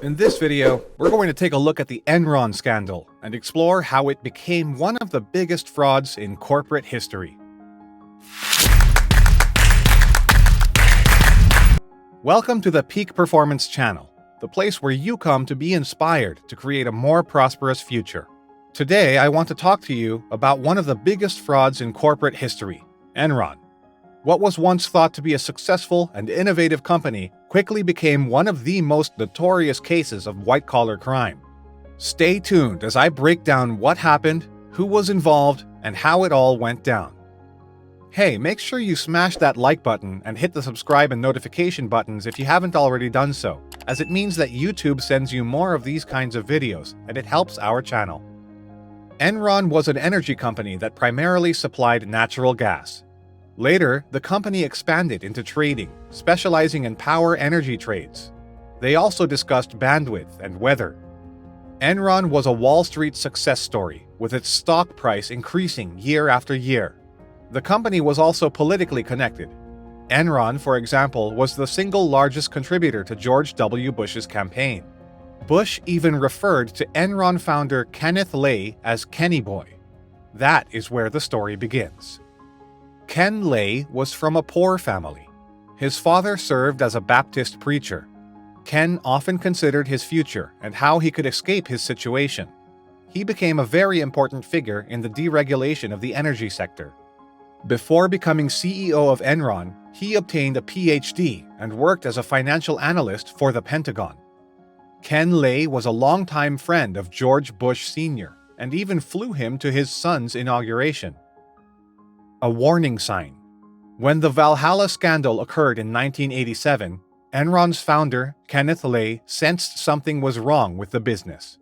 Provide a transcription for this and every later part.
In this video, we're going to take a look at the Enron scandal and explore how it became one of the biggest frauds in corporate history. Welcome to the Peak Performance channel, the place where you come to be inspired to create a more prosperous future. Today, I want to talk to you about one of the biggest frauds in corporate history, Enron. What was once thought to be a successful and innovative company quickly became one of the most notorious cases of white-collar crime. Stay tuned as I break down what happened, who was involved, and how it all went down. Hey, make sure you smash that like button and hit the subscribe and notification buttons if you haven't already done so, as it means that YouTube sends you more of these kinds of videos and it helps our channel. Enron was an energy company that primarily supplied natural gas. Later, the company expanded into trading, specializing in power energy trades. They also discussed bandwidth and weather. Enron was a Wall Street success story, with its stock price increasing year after year. The company was also politically connected. Enron, for example, was the single largest contributor to George W. Bush's campaign. Bush even referred to Enron founder Kenneth Lay as Kenny Boy. That is where the story begins. Ken Lay was from a poor family. His father served as a Baptist preacher. Ken often considered his future and how he could escape his situation. He became a very important figure in the deregulation of the energy sector. Before becoming CEO of Enron, he obtained a PhD and worked as a financial analyst for the Pentagon. Ken Lay was a longtime friend of George Bush Sr. and even flew him to his son's inauguration. A warning sign. When the Valhalla scandal occurred in 1987, Enron's founder, Kenneth Lay, sensed something was wrong with the business.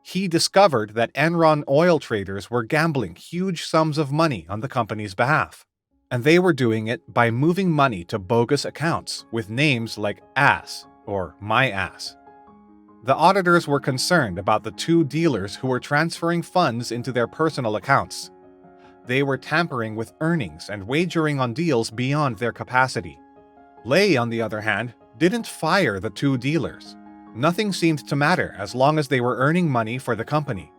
He discovered that Enron oil traders were gambling huge sums of money on the company's behalf, and they were doing it by moving money to bogus accounts with names like Ass or My Ass. The auditors were concerned about the two dealers who were transferring funds into their personal accounts. They were tampering with earnings and wagering on deals beyond their capacity. Lay, on the other hand, didn't fire the two dealers. Nothing seemed to matter as long as they were earning money for the company.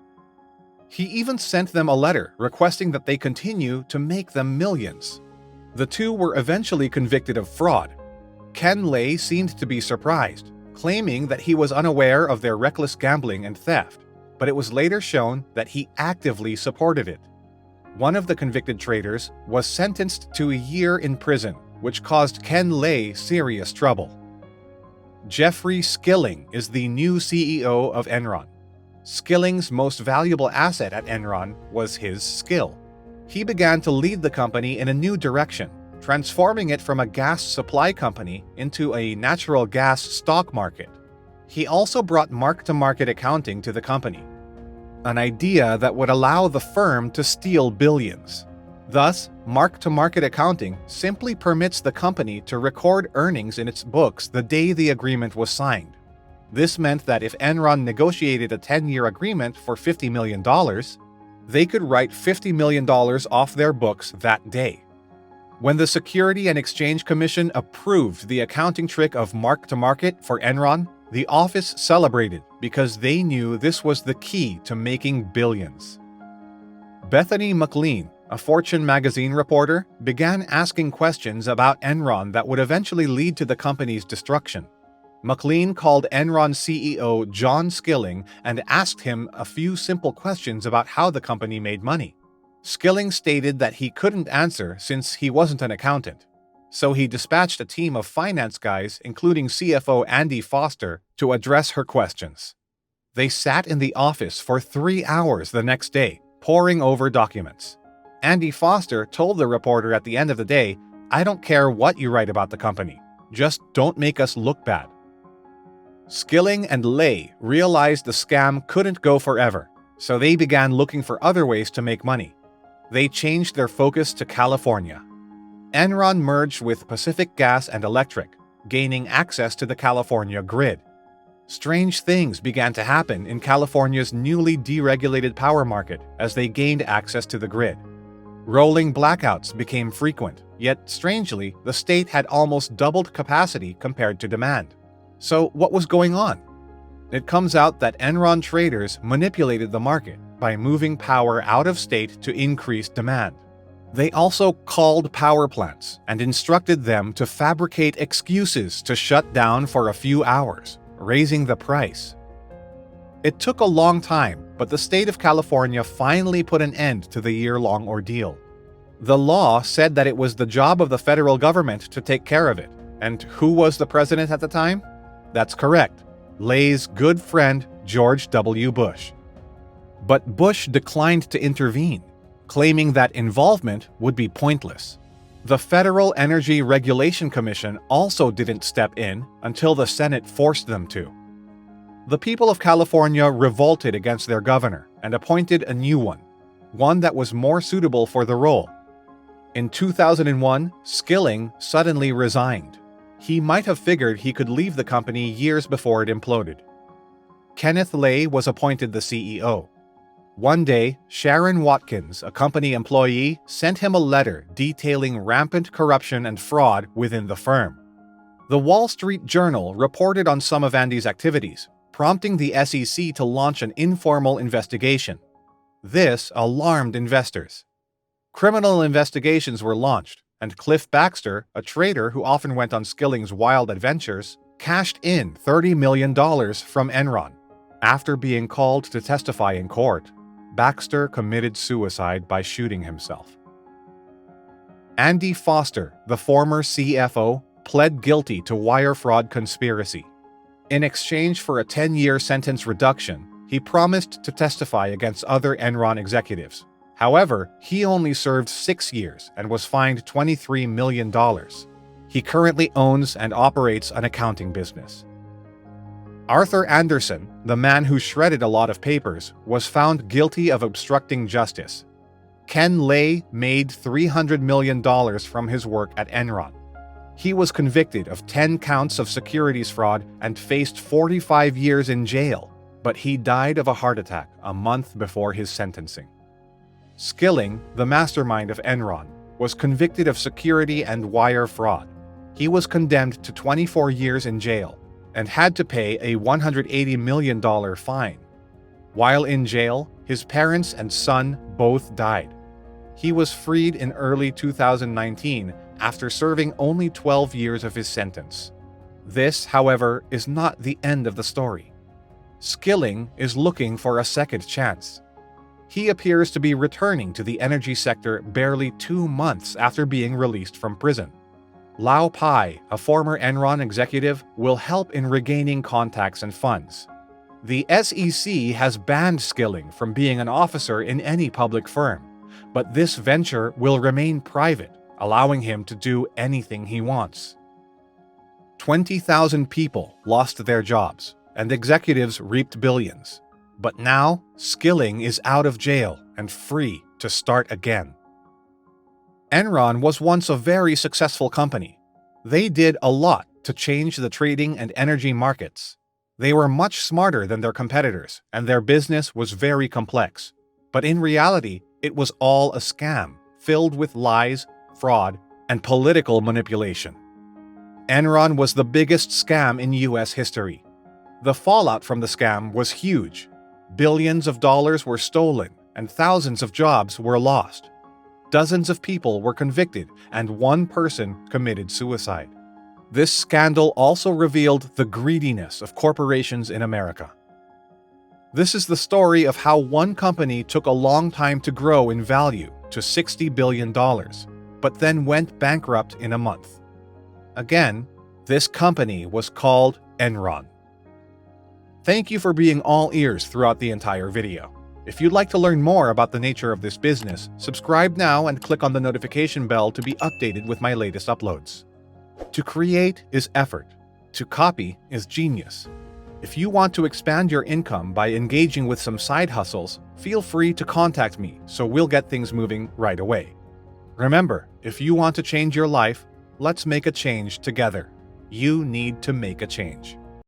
He even sent them a letter requesting that they continue to make them millions. The two were eventually convicted of fraud. Ken Lay seemed to be surprised, claiming that he was unaware of their reckless gambling and theft, but it was later shown that he actively supported it. One of the convicted traders was sentenced to a year in prison, which caused Ken Lay serious trouble. Jeffrey Skilling is the new CEO of Enron. Skilling's most valuable asset at Enron was his skill. He began to lead the company in a new direction, transforming it from a gas supply company into a natural gas stock market. He also brought mark-to-market accounting to the company, an idea that would allow the firm to steal billions. Thus, mark-to-market accounting simply permits the company to record earnings in its books the day the agreement was signed. This meant that if Enron negotiated a 10-year agreement for $50 million, they could write $50 million off their books that day. When the Security and Exchange Commission approved the accounting trick of mark-to-market for Enron, the office celebrated because they knew this was the key to making billions. Bethany McLean, a Fortune magazine reporter, began asking questions about Enron that would eventually lead to the company's destruction. McLean called Enron CEO John Skilling and asked him a few simple questions about how the company made money. Skilling stated that he couldn't answer since he wasn't an accountant. So he dispatched a team of finance guys, including CFO Andy Foster, to address her questions. They sat in the office for 3 hours the next day, poring over documents. Andy Foster told the reporter at the end of the day, "I don't care what you write about the company. Just don't make us look bad." Skilling and Lay realized the scam couldn't go forever, so they began looking for other ways to make money. They changed their focus to California. Enron merged with Pacific Gas and Electric, gaining access to the California grid. Strange things began to happen in California's newly deregulated power market as they gained access to the grid. Rolling blackouts became frequent, yet strangely, the state had almost doubled capacity compared to demand. So what was going on? It comes out that Enron traders manipulated the market by moving power out of state to increase demand. They also called power plants and instructed them to fabricate excuses to shut down for a few hours, raising the price. It took a long time, but the state of California finally put an end to the year-long ordeal. The law said that it was the job of the federal government to take care of it. And who was the president at the time? That's correct, Lay's good friend George W. Bush. But Bush declined to intervene, claiming that involvement would be pointless. The Federal Energy Regulation Commission also didn't step in until the Senate forced them to. The people of California revolted against their governor and appointed a new one that was more suitable for the role. In 2001, Skilling suddenly resigned. He might have figured he could leave the company years before it imploded. Kenneth Lay was appointed the CEO. One day, Sharon Watkins, a company employee, sent him a letter detailing rampant corruption and fraud within the firm. The Wall Street Journal reported on some of Andy's activities, prompting the SEC to launch an informal investigation. This alarmed investors. Criminal investigations were launched, and Cliff Baxter, a trader who often went on Skilling's wild adventures, cashed in $30 million from Enron. After being called to testify in court, Baxter committed suicide by shooting himself. Andy Foster, the former CFO, pled guilty to wire fraud conspiracy. In exchange for a 10-year sentence reduction, he promised to testify against other Enron executives. However, he only served 6 years and was fined $23 million. He currently owns and operates an accounting business. Arthur Anderson, the man who shredded a lot of papers, was found guilty of obstructing justice. Ken Lay made $300 million from his work at Enron. He was convicted of 10 counts of securities fraud and faced 45 years in jail, but he died of a heart attack a month before his sentencing. Skilling, the mastermind of Enron, was convicted of security and wire fraud. He was condemned to 24 years in jail and had to pay a $180 million fine. While in jail, his parents and son both died. He was freed in early 2019 after serving only 12 years of his sentence. This, however, is not the end of the story. Skilling is looking for a second chance. He appears to be returning to the energy sector barely 2 months after being released from prison. Lau Pai, a former Enron executive, will help in regaining contacts and funds. The SEC has banned Skilling from being an officer in any public firm, but this venture will remain private, allowing him to do anything he wants. 20,000 people lost their jobs, and executives reaped billions. But now, Skilling is out of jail and free to start again. Enron was once a very successful company. They did a lot to change the trading and energy markets. They were much smarter than their competitors, and their business was very complex. But in reality, it was all a scam, filled with lies, fraud, and political manipulation. Enron was the biggest scam in US history. The fallout from the scam was huge. Billions of dollars were stolen, and thousands of jobs were lost. Dozens of people were convicted, and one person committed suicide. This scandal also revealed the greediness of corporations in America. This is the story of how one company took a long time to grow in value to $60 billion, but then went bankrupt in a month. Again, this company was called Enron. Thank you for being all ears throughout the entire video. If you'd like to learn more about the nature of this business, subscribe now and click on the notification bell to be updated with my latest uploads. To create is effort. To copy is genius. If you want to expand your income by engaging with some side hustles, feel free to contact me so we'll get things moving right away. Remember, if you want to change your life, let's make a change together. You need to make a change.